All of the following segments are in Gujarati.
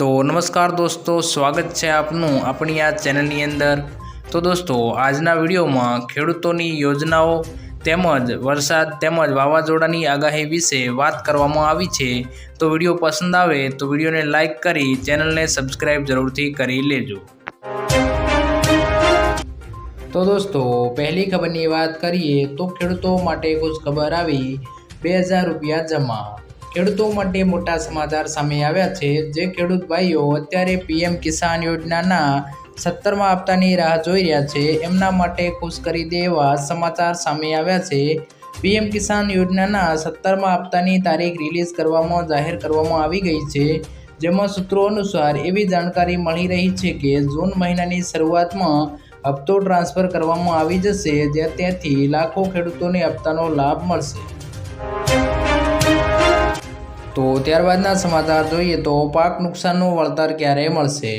तो नमस्कार दोस्तों, स्वागत है आपનું આપણી આ ચેનલની અંદર। તો દોસ્તો, આજના વિડીયોમાં ખેડૂતોની યોજનાઓ તેમજ વરસાદ તેમજ વાવાઝોડાની આગાહી વિશે વાત કરવામાં આવી છે। તો વિડીયો પસંદ આવે તો વિડીયોને લાઇક કરી ચેનલને સબસ્ક્રાઇબ જરૂરથી કરી લેજો। તો દોસ્તો, પહેલી ખબરની વાત કરીએ તો ખેડૂતો માટે ખુશ ખબર આવી, 2000 રૂપિયા જમા। ખેડૂતો માટે મોટા સમાચાર સામે આવ્યા છે। જે ખેડૂત ભાઈઓ અત્યારે પીએમ કિસાન યોજનાના 17મા હપ્તાની રાહ જોઈ રહ્યા છે, એમના માટે ખુશ કરી દે એવા સમાચાર સામે આવ્યા છે। પીએમ કિસાન યોજનાના 17મા હપ્તાની તારીખ રિલીઝ જાહેર કરવામાં આવી ગઈ છે। જેમાં સૂત્રો અનુસાર એવી જાણકારી મળી રહી છે કે જૂન મહિનાની શરૂઆતમાં હપ્તો ટ્રાન્સફર કરવામાં આવી જશે, ત્યાંથી લાખો ખેડૂતોને હપ્તાનો લાભ મળશે। તો ત્યારબાદના સમાચાર જોઈએ તો પાક નુકસાનનું વળતર ક્યારે મળશે?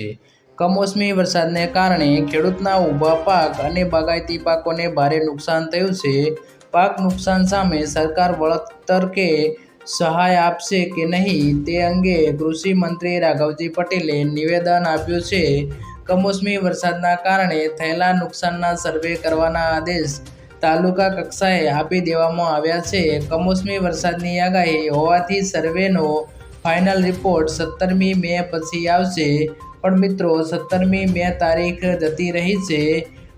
કમોસમી વરસાદને કારણે ખેડૂતના ઊભા પાક અને બાગાયતી પાકોને ભારે નુકસાન થયું છે। પાક નુકસાન સામે સરકાર વળતર કે સહાય આપશે કે નહીં તે અંગે કૃષિ મંત્રી રાઘવજી પટેલે નિવેદન આપ્યું છે। કમોસમી વરસાદના કારણે થયેલા નુકસાનના સર્વે કરવાના આદેશ તાલુકા કક્ષાએ આપી દેવામાં આવ્યા છે। કમોસમી વરસાદની આગાહી હોવાથી સર્વેનો ફાઇનલ રિપોર્ટ 17મી મે પછી આવશે। પણ મિત્રો, 17મી મે તારીખ જતી રહી છે,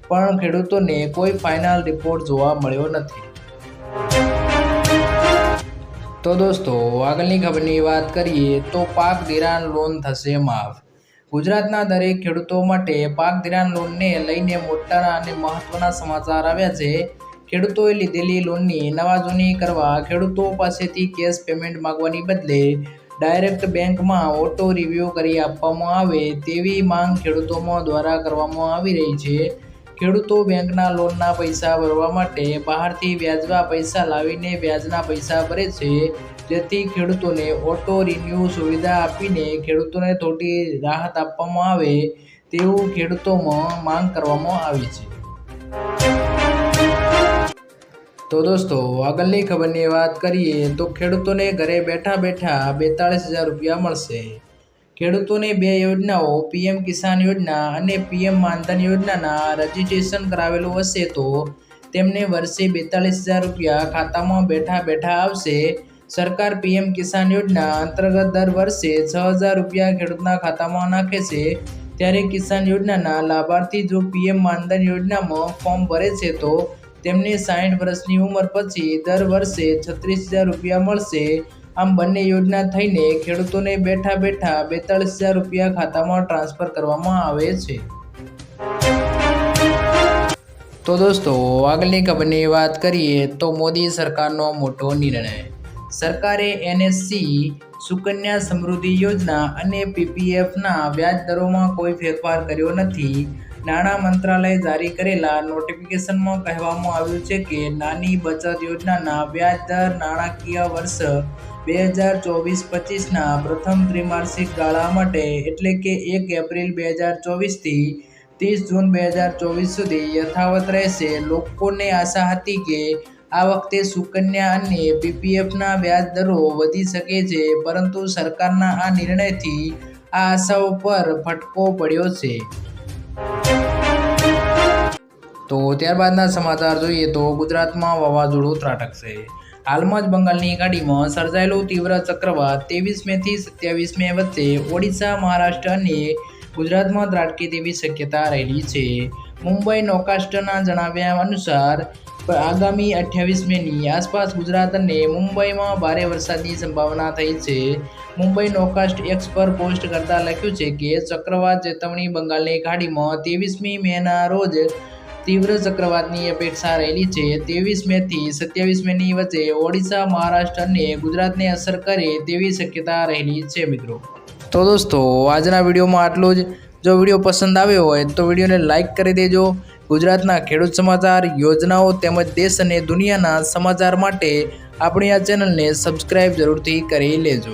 પણ ખેડૂતોને કોઈ ફાઇનલ રિપોર્ટ જોવા મળ્યો નથી। તો દોસ્તો, આગળની ખબરની વાત કરીએ તો પાક ધિરાણ લોન થશે માફ। ગુજરાતના દરેક ખેડૂતો માટે પાક ધિરાણ લોનને લઈને મોટા અને મહત્વના સમાચાર આવ્યા છે। ખેડૂતોએ લીધેલી લોનની નવાજૂની કરવા ખેડૂતો પાસેથી કેશ પેમેન્ટ માંગવાની બદલે ડાયરેક્ટ બેંકમાં ઓટો રિવ્યૂ કરી આપવામાં આવે તેવી માંગ ખેડૂતોમાં દ્વારા કરવામાં આવી રહી છે। ખેડૂતો બેંકના લોનના પૈસા ભરવા માટે બહારથી વ્યાજવા પૈસા લાવીને વ્યાજના પૈસા ભરે છે, જેથી ખેડૂતોને ઓટો રિન્યૂ સુવિધા આપીને ખેડૂતોને થોડી રાહત આપવામાં આવે તેવું ખેડૂતોમાં માંગ કરવામાં આવી છે। તો દોસ્તો, આગળની ખબરની વાત કરીએ તો ખેડૂતોને ઘરે બેઠા 42000 રૂપિયા મળશે। ખેડૂતોને બે યોજનાઓ પીએમ કિસાન યોજના અને પીએમ માનધન યોજનાના રજીસ્ટ્રેશન કરાવેલું હશે તો તેમને વર્ષે 42000 રૂપિયા ખાતામાં બેઠા આવશે। સરકાર પીએમ કિસાન યોજના અંતર્ગત દર વર્ષે 6000 રૂપિયા ખેડૂતના ખાતામાં નાખે છે। ત્યારે કિસાન યોજનાના લાભાર્થી જો પીએમ માનધન યોજનામાં ફોર્મ ભરે છે તો તેમને 60 વર્ષની ઉંમર પછી દર વર્ષે 36000 રૂપિયા મળશે। આમ બંને યોજના થઈને ખેડૂતોને બેઠા 42000 રૂપિયા ખાતામાં ટ્રાન્સફર કરવામાં આવે છે। તો દોસ્તો, આગળની ખબરની વાત કરીએ તો મોદી સરકારનો મોટો નિર્ણય। સરકારે એનએસસી, સુકન્યા સમૃદ્ધિ યોજના અને પીપીએફના વ્યાજ દરોમાં કોઈ ફેરફાર કર્યો નથી। નાણાં મંત્રાલયે જારી કરેલા નોટિફિકેશનમાં કહેવામાં આવ્યું છે કે નાની બચત યોજનાના વ્યાજ દર નાણાકીય વર્ષ 2024-25ના પ્રથમ ત્રિમાસિક ગાળા માટે એટલે કે 1 એપ્રિલ 2024થી 30 જૂન 2024 સુધી યથાવત રહેશે। લોકોને આશા હતી કે આ વખતે સુકન્યા અને પીપીએફના વ્યાજ દરો વધી શકે છે, પરંતુ સરકારના આ નિર્ણયથી આ આશાઓ પર ફટકો પડ્યો છે। તો ત્યારબાદના સમાચાર જોઈએ તો ગુજરાતમાં વાવાઝોડું ત્રાટકશે। હાલમાં જ બંગાળની ખાડીમાં સર્જાયેલું તીવ્ર ચક્રવાત 23 મેથી 27 મે વચ્ચે ઓડિશા, મહારાષ્ટ્ર અને ગુજરાતમાં ત્રાટકે તેવી શક્યતા રહેલી છે। મુંબઈ નૌકાસ્ટના જણાવ્યા અનુસાર આગામી 28 મેની આસપાસ ગુજરાત અને મુંબઈમાં ભારે વરસાદની સંભાવના થઈ છે। મુંબઈ નૌકાસ્ટ એક્સ પર પોસ્ટ કરતાં લખ્યું છે કે ચક્રવાત ચેતવણી બંગાળની ખાડીમાં 23મી મેના રોજ તીવ્ર ચક્રવાતની અપેક્ષા રહેલી છે। 23 મેથી 27 મેની વચ્ચે ઓડિશા, મહારાષ્ટ્ર અને ગુજરાતને અસર કરે તેવી શક્યતા રહેલી છે મિત્રો। તો દોસ્તો, આજના વિડીયોમાં આટલું જ। જો વિડીયો પસંદ આવ્યો હોય તો વિડીયોને લાઇક કરી દેજો। ગુજરાતના ખેડૂત સમાચાર, યોજનાઓ તેમજ દેશ અને દુનિયાના સમાચાર માટે આપણી આ ચેનલને સબસ્ક્રાઇબ જરૂરથી કરી લેજો।